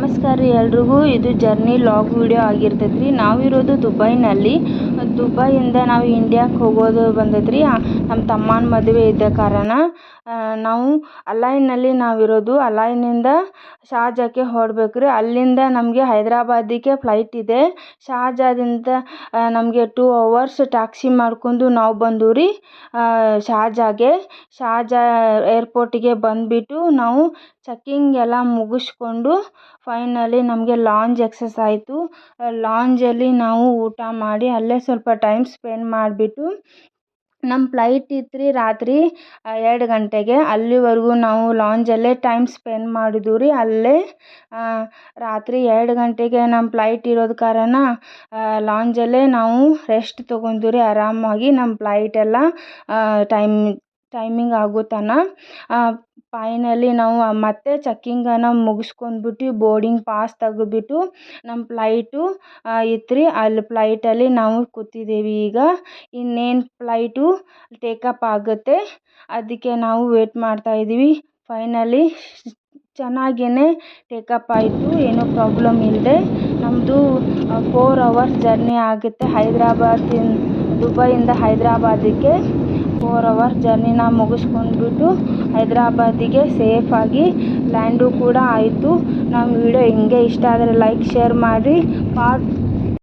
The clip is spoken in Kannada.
ನಮಸ್ಕಾರ ರೀ ಎಲ್ರಿಗೂ. ಇದು ಜರ್ನಿ ಲಾಗ್ ವಿಡಿಯೋ ಆಗಿರ್ತೈತೆ ರೀ. ನಾವಿರೋದು ದುಬೈನಲ್ಲಿ. ದುಬೈಯಿಂದ ನಾವು ಇಂಡಿಯಾಕ್ಕೆ ಹೋಗೋದು ಬಂದೈತೆ ರೀ. ನಮ್ಮ ತಮ್ಮನ ಮದುವೆ ಇದ್ದ ಕಾರಣ ನಾವು ಅಲೈನಲ್ಲಿ ನಾವಿರೋದು. ಅಲೈನಿಂದ ಶಾರ್ಜಾಕ್ಕೆ ಹೊರಡ್ಬೇಕು ರೀ. ಅಲ್ಲಿಂದ ನಮಗೆ ಹೈದ್ರಾಬಾದಿಗೆ ಫ್ಲೈಟ್ ಇದೆ. ಶಾರ್ಜಾದಿಂದ ನಮಗೆ 2 ಅವರ್ಸ್ ಟ್ಯಾಕ್ಸಿ ಮಾಡ್ಕೊಂಡು ನಾವು ಬಂದವು ರೀ ಶಾರ್ಜಾಗೆ. ಶಾರ್ಜಾ ಏರ್ಪೋರ್ಟಿಗೆ ಬಂದುಬಿಟ್ಟು ನಾವು ಚೆಕ್ಕಿಂಗ್ ಎಲ್ಲ ಮುಗಿಸ್ಕೊಂಡು ಫೈನಲಿ ನಮಗೆ ಲಾಂಜ್ ಎಕ್ಸೆಸ್ ಆಯಿತು. ಲಾಂಜಲ್ಲಿ ನಾವು ಊಟ ಮಾಡಿ ಅಲ್ಲೇ ಸ್ವಲ್ಪ ಟೈಮ್ ಸ್ಪೆಂಡ್ ಮಾಡಿಬಿಟ್ಟು ನಮ್ಮ ಫ್ಲೈಟ್ ಇತ್ತು ರೀ ರಾತ್ರಿ 2 ಗಂಟೆಗೆ. ಅಲ್ಲಿವರೆಗೂ ನಾವು ಲಾಂಜಲ್ಲೇ ಟೈಮ್ ಸ್ಪೆಂಡ್ ಮಾಡಿದ್ವು ರೀ. ಅಲ್ಲೇ ರಾತ್ರಿ 2 ಗಂಟೆಗೆ ನಮ್ಮ ಫ್ಲೈಟ್ ಇರೋದು ಕಾರಣ ಲಾಂಜಲ್ಲೇ ನಾವು ರೆಸ್ಟ್ ತೊಗೊಂಡ್ವಿ ರೀ ಆರಾಮಾಗಿ. ನಮ್ಮ ಫ್ಲೈಟ್ ಎಲ್ಲ ಟೈಮಿಂಗ್ ಆಗೋ ತನಕ ಫೈನಲಿ ನಾವು ಮತ್ತೆ ಚೆಕ್ಕಿಂಗನ್ನು ಮುಗಿಸ್ಕೊಂಡ್ಬಿಟ್ಟು ಬೋರ್ಡಿಂಗ್ ಪಾಸ್ ತೆಗೆದ್ಬಿಟ್ಟು ನಮ್ಮ ಫ್ಲೈಟು ಇತ್ತು ರೀ. ಅಲ್ಲಿ ಫ್ಲೈಟಲ್ಲಿ ನಾವು ಕೂತಿದ್ದೀವಿ. ಈಗ ಇನ್ನೇನು ಫ್ಲೈಟು ಟೇಕಪ್ ಆಗುತ್ತೆ, ಅದಕ್ಕೆ ನಾವು ವೇಟ್ ಮಾಡ್ತಾಯಿದ್ದೀವಿ. ಫೈನಲಿ ಚೆನ್ನಾಗೇ ಟೇಕಪ್ ಆಯಿತು, ಏನೂ ಪ್ರಾಬ್ಲಮ್ ಇಲ್ಲದೆ. ನಮ್ಮದು 4 ಅವರ್ಸ್ ಜರ್ನಿ ಆಗುತ್ತೆ ದುಬೈಯಿಂದ ಹೈದ್ರಾಬಾದಿಗೆ. 4 ಅವರ್ಸ್ ಜರ್ನಿನ ಮುಗಿಸ್ಕೊಂಡ್ಬಿಟ್ಟು ಹೈದ್ರಾಬಾದಿಗೆ ಸೇಫಾಗಿ ಲ್ಯಾಂಡು ಕೂಡ ಆಯಿತು. ನಮ್ಮ ವಿಡಿಯೋ ಹಿಂಗೆ ಇಷ್ಟ ಆದರೆ ಲೈಕ್ ಶೇರ್ ಮಾಡಿ. ಪಾರ್ಟ್